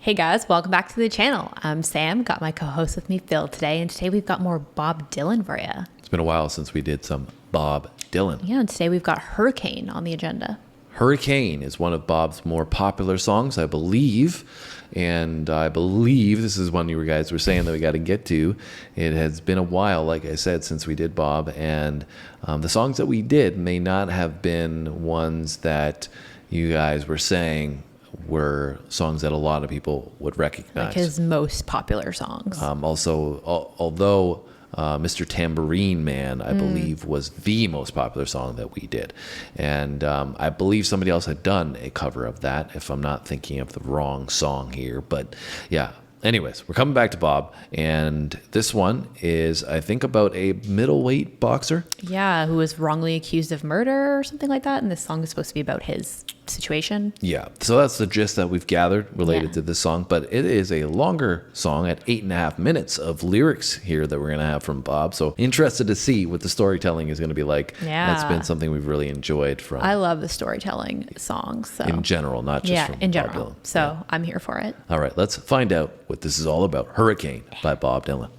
Hey guys, welcome back to the channel. I'm Sam, got my co-host with me, Phil, today, and today we've got more Bob Dylan for you. It's been a while since we did some Bob Dylan. Yeah, and today we've got Hurricane on the agenda. Hurricane is one of Bob's more popular songs, I believe. And I believe this is one you guys were saying that we got to get to. It has been a while, like I said, since we did Bob. And the songs that we did may not have been ones that you guys were saying were songs that a lot of people would recognize. Like his most popular songs. Although Mr. Tambourine Man, I believe, was the most popular song that we did. And I believe somebody else had done a cover of that, if I'm not thinking of the wrong song here. But yeah, anyways, we're coming back to Bob. And this one is, I think, about a middleweight boxer. Yeah, who was wrongly accused of murder or something like that. And this song is supposed to be about his situation. Yeah, so that's the gist that we've gathered related to this song, but it is a longer song at 8.5 minutes of lyrics here that we're going to have from Bob. So interested to see what the storytelling is going to be like. Yeah. That's been something we've really enjoyed from. I love the storytelling songs. So. In general, not just from in Bob general. Dylan. So I'm here for it. All right, let's find out what this is all about. Hurricane by Bob Dylan.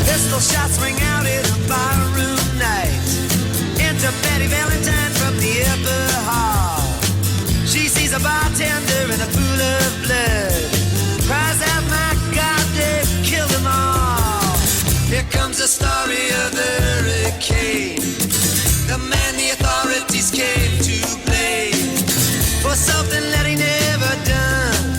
Pistol shots ring out in a barroom night. Enter Betty Valentine from the upper hall. She sees a bartender in a pool of blood. Cries out, my God, they've killed them all. Here comes the story of the hurricane. The man the authorities came to blame for something that he never done.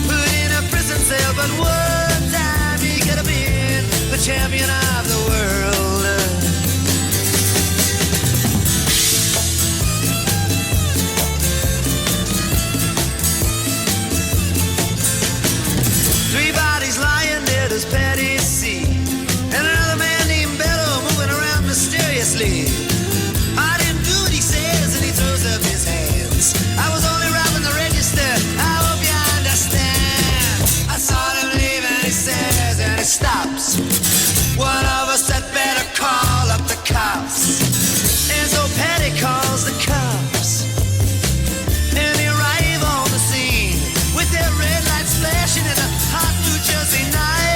Put in a prison cell, but one time he could have been the champion of the world. Three bodies lying there, does Patty see? And another man named Bello moving around mysteriously. I didn't do what he says, and he throws up his hands. I was only robbing the register, I hope you understand. I saw him leave and he says, and he stops. One of us had better call up the cops. And so Patty calls the cops. And they arrive on the scene with their red lights flashing in a hot New Jersey night.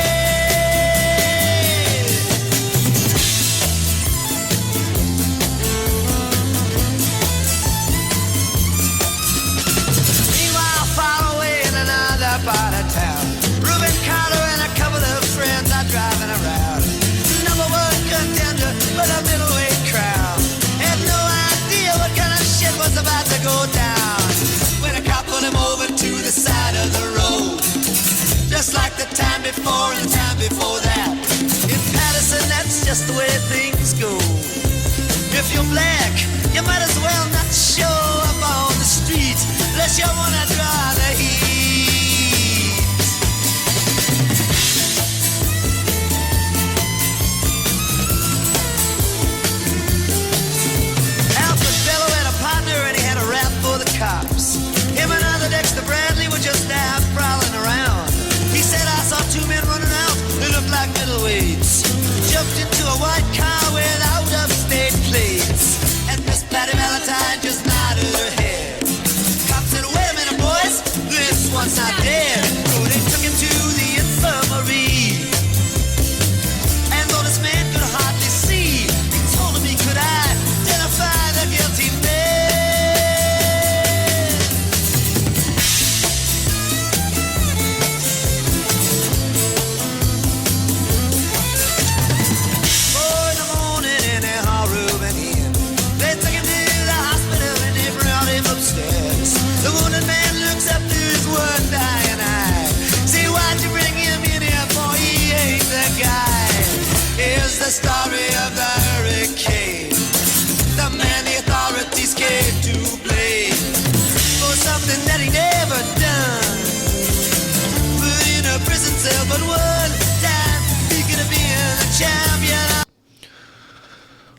Meanwhile, far away in another part of town, Rubin and a couple of friends are driving around. Number one contender for the middleweight crown. Had no idea what kind of shit was about to go down. When a cop pulled him over to the side of the road, just like the time before and the time before that. In Patterson, that's just the way things go. If you're black, you might as well not show up on the street unless you wanna draw the heat. Alfred Bello had a partner and he had a rap for the cops. Him and other Dexter Bradley were just out prowling around. He said, I saw two men running out, they looked like middleweights. Jumped into a white car with out-of-state plates. And Miss Patty Valentine just nodded her head.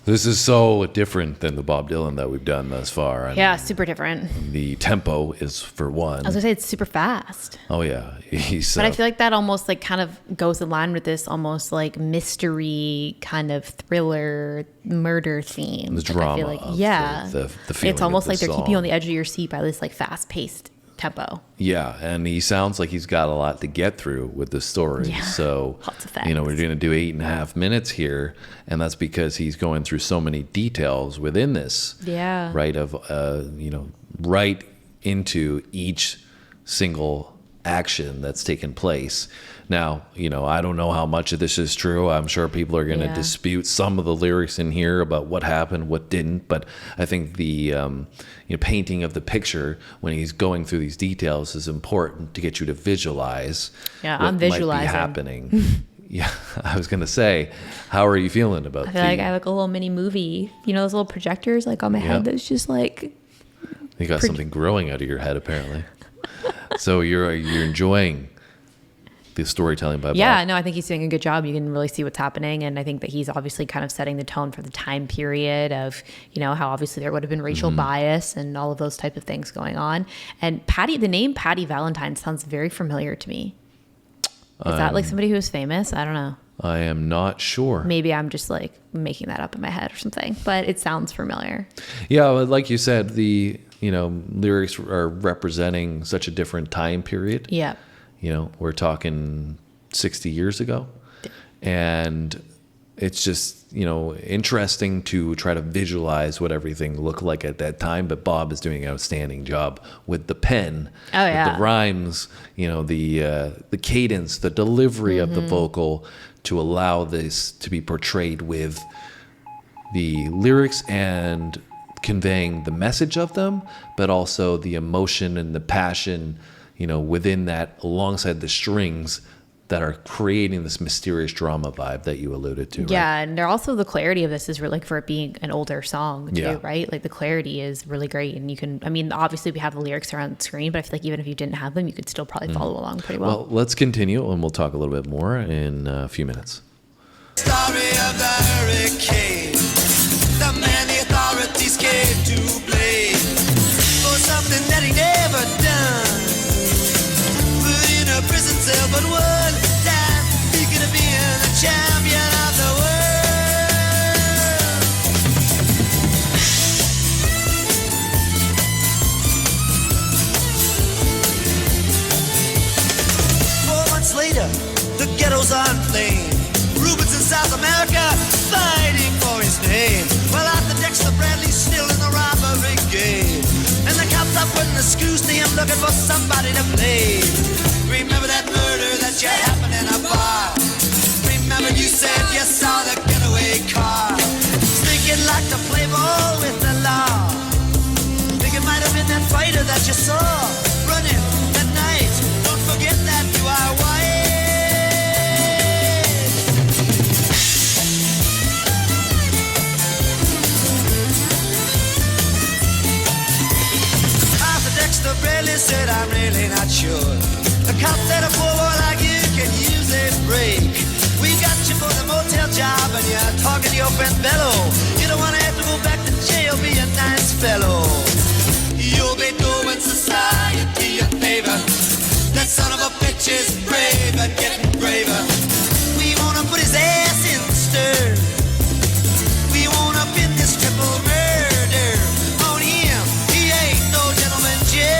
This is so different than the Bob Dylan that we've done thus far. Yeah, super different. The tempo is for one. I was gonna say it's super fast. Oh yeah, But I feel like that almost like kind of goes in line with this almost like mystery kind of thriller murder theme. the Like, drama. I feel like, of yeah, the feeling it's almost of the like they're song. keeping you on the edge of your seat by this like fast paced tempo. Yeah, and he sounds like he's got a lot to get through with the story. Yeah, So, lots of we're facts. going to do 8.5 minutes here, and that's because he's going through so many details within this. Yeah. Right of, right into each single action that's taken place. Now, I don't know how much of this is true. I'm sure people are going to Yeah. dispute some of the lyrics in here about what happened, what didn't. But I think the painting of the picture when he's going through these details is important to get you to visualize Yeah, what I'm might be visualizing. happening. Yeah, I was going to say, how are you feeling about I feel like I have like a little mini movie. Those little projectors like on my head that's just like. You got something growing out of your head, apparently. So you're enjoying the storytelling by Bob. Yeah, no, I think he's doing a good job. You can really see what's happening. And I think that he's obviously kind of setting the tone for the time period of, how obviously there would have been racial bias and all of those type of things going on. And the name Patty Valentine sounds very familiar to me. Is that like somebody who was famous? I don't know. I am not sure. Maybe I'm just like making that up in my head or something, but it sounds familiar. Yeah, well, like you said, the lyrics are representing such a different time period. Yeah. We're talking 60 years ago. And it's just, interesting to try to visualize what everything looked like at that time. But Bob is doing an outstanding job with the pen, Oh, yeah. with the rhymes, the cadence, the delivery of the vocal to allow this to be portrayed with the lyrics and conveying the message of them, but also the emotion and the passion, within that, alongside the strings that are creating this mysterious drama vibe that you alluded to. Yeah, right? and they're also the clarity of this is really for it being an older song too, Yeah. right? Like the clarity is really great, and you can. I mean, obviously we have the lyrics are on the screen, but I feel like even if you didn't have them, you could still probably follow along pretty well. Well, let's continue, and we'll talk a little bit more in a few minutes. Story of the hurricane. The man the authorities came to blame for something that he never done. Put in a prison cell, but one time he could have been the champion of the world. 4 months later, the ghettos are inflamed. Rubin's in South America, fighting for his name. Well, Arthur Dexter Bradley's still in the robbery game. And the cops are putting the screws to him, looking for somebody to blame. Remember that murder that you happened in a bar? Remember you said you saw the getaway car? Think you'd like to play ball with the law? Think it might have been that fighter that you saw running at night. Don't forget that you are white. Dexter Bradley said, I'm really not sure. The cop said a poor boy like you can use a break. We got you for the motel job and you're talking to your friend Bello. You don't want to have to go back to jail, be a nice fellow. You'll be doing society a favor. That son of a bitch is brave and getting braver. We want to put his ass in the stir. We want to pin this triple murder on him. He ain't no gentleman jail.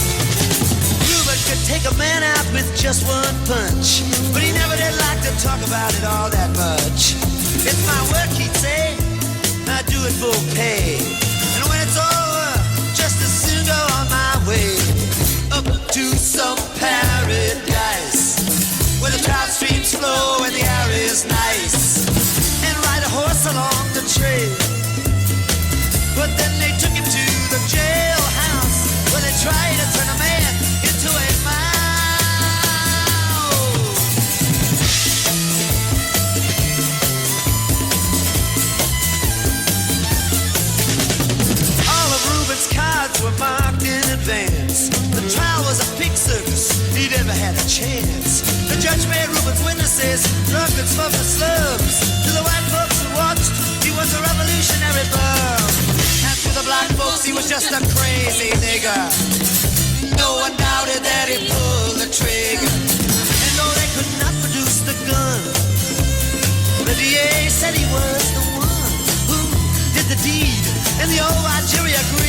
Rubin could take a man out with just one punch, but he never did like to talk about it all that much. It's my work, he'd say, I do it for pay. And when it's over, just as soon go on my way up to some paradise where the trout streams flow and the air is nice, and ride a horse along the trail. But then they took him to the jailhouse where they tried to turn a man into a mouse. All of Rubin's cards were marked in advance. The trial was a chance. The judge made Rubin's witnesses drunkards from the slums. To the white folks who watched, he was a revolutionary bum. And to the black folks, he was just a crazy nigger. No one doubted that he pulled the trigger. And though they could not produce the gun, the DA said he was the one who did the deed. And the old white jury agreed.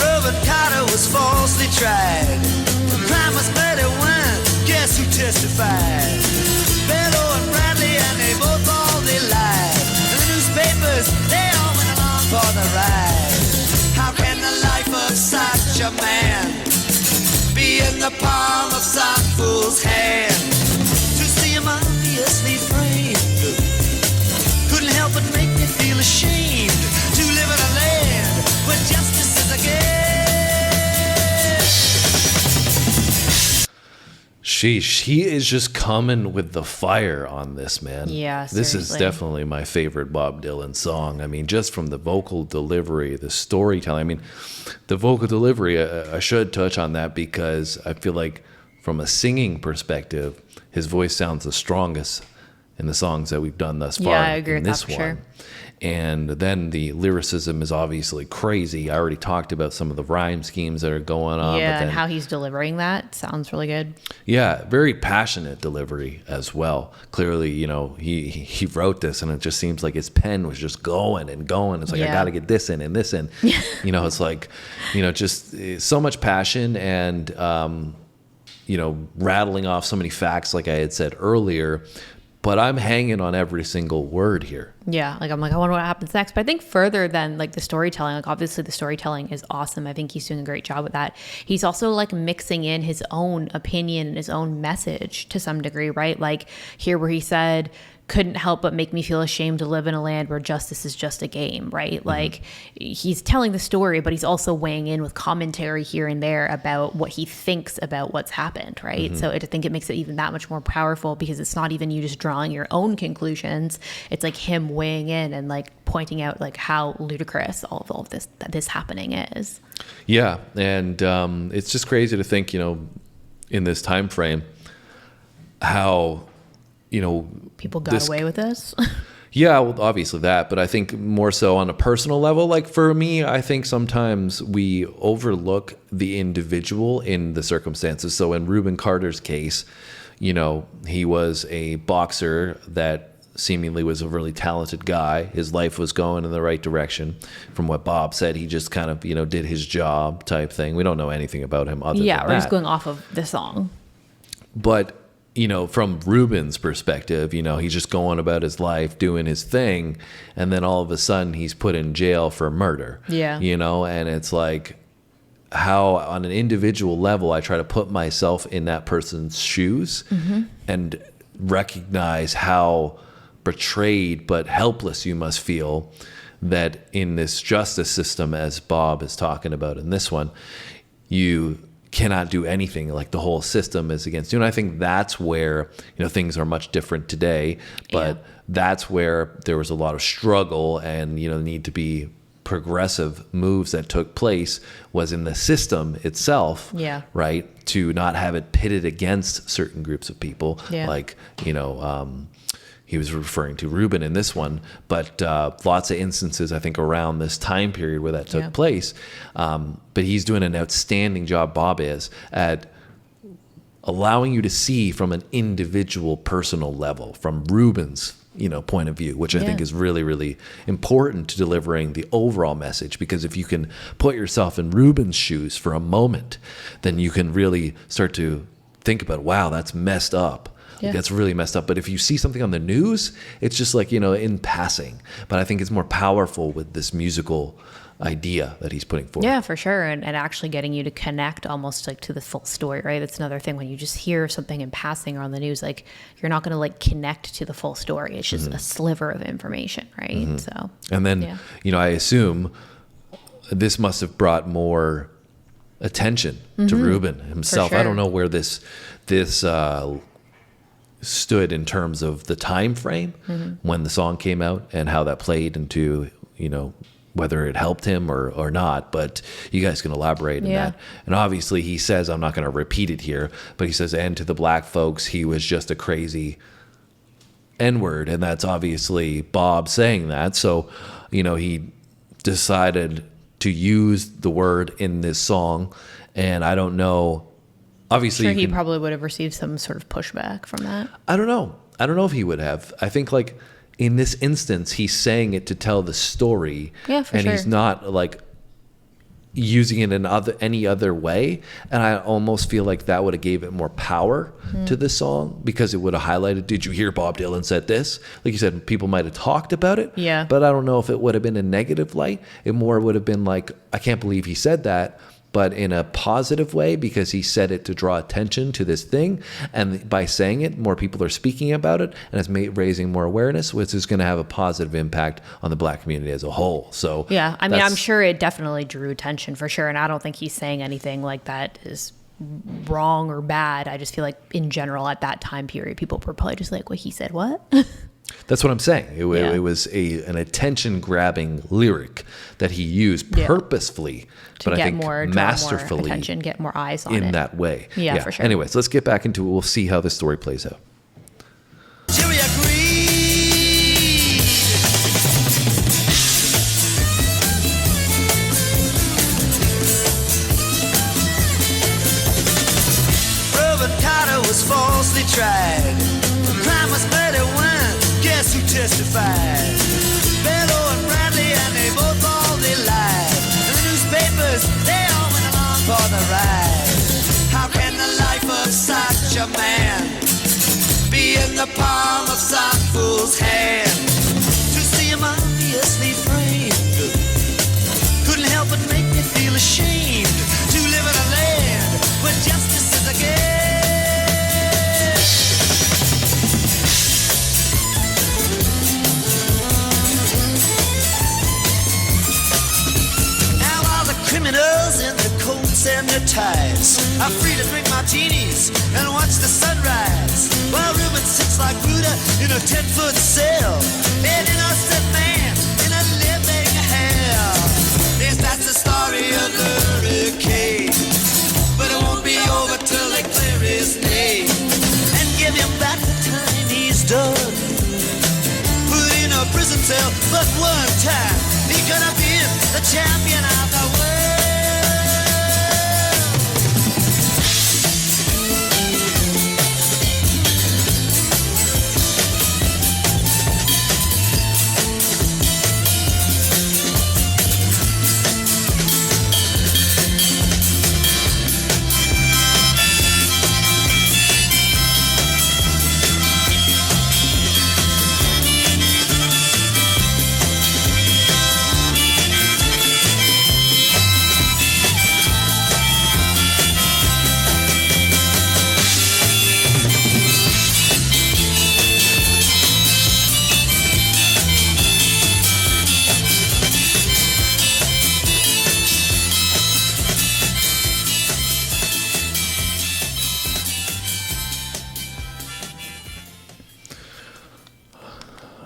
Rubin Carter was falsely tried. The crime was murder one. Guess who testified? Bello and Bradley, and they both all they lied. And the newspapers, they all went along for the ride. How can the life of such a man be in the palm of some fool's hand? To see him obviously framed couldn't help but make me feel ashamed to live in a land where justice is a game. Sheesh, he is just coming with the fire on this, man. Yeah, this is seriously. definitely my favorite Bob Dylan song. I mean, just from the vocal delivery, the storytelling. I mean, the vocal delivery, I should touch on that because I feel like from a singing perspective, his voice sounds the strongest in the songs that we've done thus far. Yeah, I agree in with this that for one. sure. And then the lyricism is obviously crazy. I already talked about some of the rhyme schemes that are going on. Yeah, but then, and how he's delivering that sounds really good. yeah, very passionate delivery as well. Clearly, you know, he wrote this, and it just seems like his pen was just going and going. It's like, I Yeah. got to get this in and this in. You know, it's like, you know, just so much passion and, you know, rattling off so many facts, like I had said earlier. But I'm hanging on every single word here. Yeah, like I'm like, I wonder what happens next. But I think further than like the storytelling, like obviously the storytelling is awesome. I think he's doing a great job with that. He's also like mixing in his own opinion and his own message to some degree, right? Like here where he said, couldn't help but make me feel ashamed to live in a land where justice is just a game, right? Like he's telling the story, but he's also weighing in with commentary here and there about what he thinks about what's happened, right? So I think it makes it even that much more powerful because it's not even you just drawing your own conclusions. It's like him weighing in and like pointing out like how ludicrous all of this, that this happening is. Yeah, and it's just crazy to think, you know, in this time frame, how, you know, People got this- away with this. Yeah, well, obviously that, but I think more so on a personal level. Like for me, I think sometimes we overlook the individual in the circumstances. So in Rubin Carter's case, you know, he was a boxer that seemingly was a really talented guy. His life was going in the right direction. From what Bob said, he just kind of, you know, did his job type thing. We don't know anything about him other Yeah, than we're just that. going off of the song. But, you know, from Rubin's perspective, you know, he's just going about his life, doing his thing, and then all of a sudden he's put in jail for murder. Yeah. You know, and it's like how on an individual level I try to put myself in that person's shoes and recognize how betrayed but helpless you must feel that in this justice system, as Bob is talking about in this one, you cannot do anything. Like the whole system is against you. And I think that's where, you know, things are much different today, but that's where there was a lot of struggle and, you know, need to be progressive moves that took place was in the system itself, right? To not have it pitted against certain groups of people, like, you know, he was referring to Rubin in this one, but lots of instances, I think, around this time period where that took place. But he's doing an outstanding job, Bob is, at allowing you to see from an individual personal level, from Rubin's, you know, point of view, which I think is really, really important to delivering the overall message. Because if you can put yourself in Rubin's shoes for a moment, then you can really start to think about, wow, that's messed up. Like, that's really messed up. But if you see something on the news, it's just like, you know, in passing. But I think it's more powerful with this musical idea that he's putting forward. Yeah, for sure. And actually getting you to connect almost like to the full story, right? That's another thing. When you just hear something in passing or on the news, like you're not going to like connect to the full story. It's just a sliver of information, right? So, and then, you know, I assume this must have brought more attention to Rubin himself. sure. I don't know where this stood in terms of the time frame when the song came out and how that played into, whether it helped him or not. But you guys can elaborate on that. And obviously he says, I'm not going to repeat it here, but he says, and to the black folks, he was just a crazy N-word. And that's obviously Bob saying that. So, he decided to use the word in this song. And I don't know. Obviously, sure, he probably would have received some sort of pushback from that. I don't know. I don't know if he would have. I think like in this instance, he's saying it to tell the story. Yeah, for and sure. he's not like using it in any other way. And I almost feel like that would have gave it more power to the song, because it would have highlighted, did you hear Bob Dylan said this? Like you said, people might have talked about it. Yeah. But I don't know if it would have been a negative light. It more would have been like, I can't believe he said that, but in a positive way, because he said it to draw attention to this thing. And by saying it, more people are speaking about it, and it's raising more awareness, which is going to have a positive impact on the black community as a whole. So yeah, I mean, I'm sure it definitely drew attention for sure. And I don't think he's saying anything like that is wrong or bad. I just feel like in general at that time period, people were probably just like, well, he said what? That's what I'm saying. It was an attention-grabbing lyric that he used purposefully, to but get I think more, masterfully, more attention, get more eyes on in it. that way. Yeah, for sure. Anyways, let's get back into it. We'll see how this story plays out. Till we agreed. Rubin Carter was falsely tried. Crime was murder one. Guess who testified? Bellow and Bradley, and they both all they lied. And the newspapers, they all went along for the ride. How can the life of such a man be in the palm of some fool's hand? To see him obviously framed couldn't help but make me feel ashamed to live in a land where justice is a game. Now all the criminals in the coats and their ties are free to drink martinis and watch the sunrise, while Rubin sits like Buddha in a 10-foot cell, an innocent man in a living hell. Yes, that's the story of the hurricane, but it won't be over till they clear his name and give him back the time he's done. Put in a prison cell, but one time he could have been the champion of the world.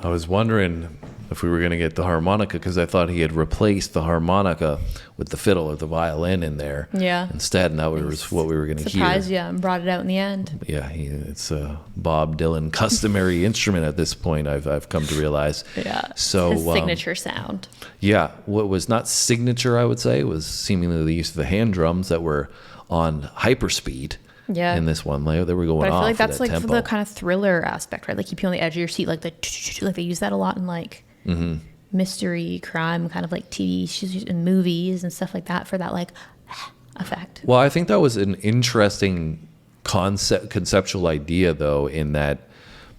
I was wondering if we were going to get the harmonica, because I thought he had replaced the harmonica with the fiddle or the violin in there. Yeah. Instead, and that was what we were going to hear. Surprised you and brought it out in the end. Yeah, it's a Bob Dylan customary instrument at this point. I've come to realize. Yeah. So his signature sound. Yeah, what was not signature, I would say, was seemingly the use of the hand drums that were on hyperspeed. Yeah. In this one layer, they were going But I feel off like that's at that like tempo. for the kind of thriller aspect, right? Like keep you on the edge of your seat, like they use that a lot in like mystery crime kind of like TV shows and movies and stuff like that for that like effect. Well, I think that was an interesting conceptual idea, though, in that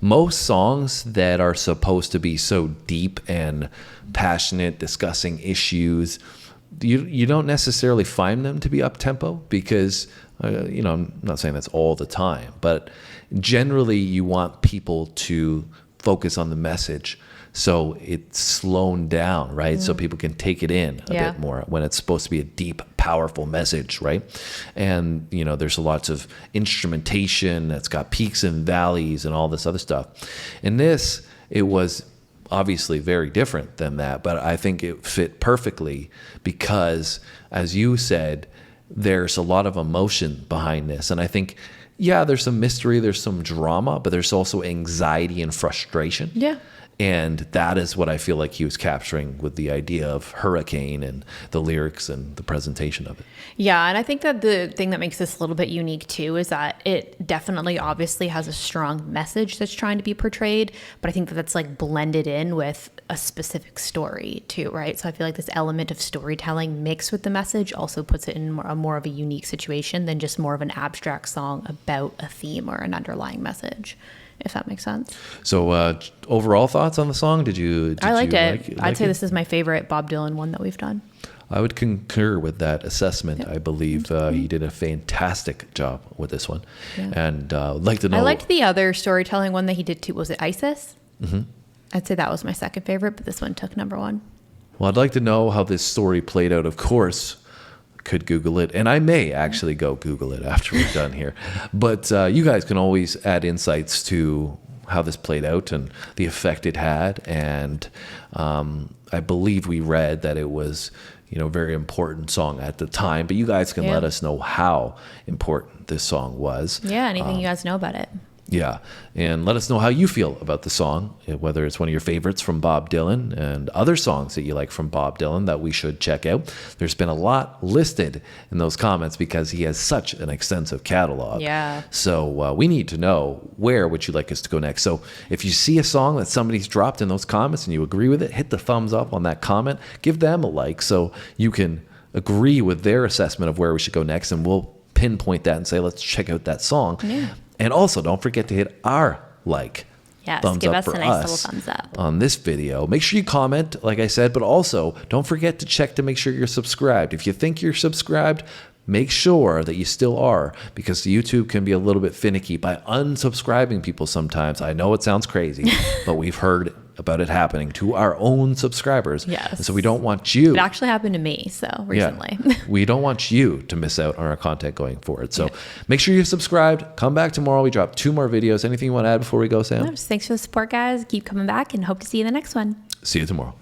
most songs that are supposed to be so deep and passionate, discussing issues, you don't necessarily find them to be up tempo, because I'm not saying that's all the time, but generally you want people to focus on the message, so it's slowed down, right? So people can take it in a bit more when it's supposed to be a deep, powerful message, right? And, you know, there's lots of instrumentation that's got peaks and valleys and all this other stuff. In this, it was obviously very different than that, but I think it fit perfectly because, as you said, there's a lot of emotion behind this. And I think, yeah, there's some mystery, there's some drama, but there's also anxiety and frustration. Yeah. And that is what I feel like he was capturing with the idea of Hurricane and the lyrics and the presentation of it. Yeah, and I think that the thing that makes this a little bit unique too is that it definitely obviously has a strong message that's trying to be portrayed, but I think that that's like blended in with a specific story too, right? So I feel like this element of storytelling mixed with the message also puts it in more of a unique situation than just more of an abstract song about a theme or an underlying message, if that makes sense. So overall thoughts on the song? I liked it. I'd say this is my favorite Bob Dylan one that we've done. I would concur with that assessment. Yep. I believe he did a fantastic job with this one. Yeah. And I'd like to know. I liked the other storytelling one that he did too. Was it Isis? Mm-hmm. I'd say that was my second favorite, but this one took number one. Well, I'd like to know how this story played out. Of course, could Google it, and I may actually go Google it after we're done here. But you guys can always add insights to how this played out and the effect it had. And I believe we read that it was, you know, a very important song at the time. But you guys can let us know how important this song was. Yeah, anything you guys know about it. Yeah, and let us know how you feel about the song, whether it's one of your favorites from Bob Dylan and other songs that you like from Bob Dylan that we should check out. There's been a lot listed in those comments because he has such an extensive catalog. Yeah. So we need to know where would you like us to go next. So if you see a song that somebody's dropped in those comments and you agree with it, hit the thumbs up on that comment. Give them a like so you can agree with their assessment of where we should go next, and we'll pinpoint that and say, let's check out that song. Yeah. And also, don't forget to hit our thumbs give up us for a nice little thumbs up on this video. Make sure you comment, like I said, but also don't forget to check to make sure you're subscribed. If you think you're subscribed, make sure that you still are, because YouTube can be a little bit finicky by unsubscribing people sometimes. I know it sounds crazy, but we've heard about it happening to our own subscribers. Yes. And so we don't want you. It actually happened to me, so recently. Yeah, we don't want you to miss out on our content going forward. So make sure you're subscribed. Come back tomorrow. We drop 2 more videos. Anything you want to add before we go, Sam? No, just thanks for the support, guys. Keep coming back and hope to see you in the next one. See you tomorrow.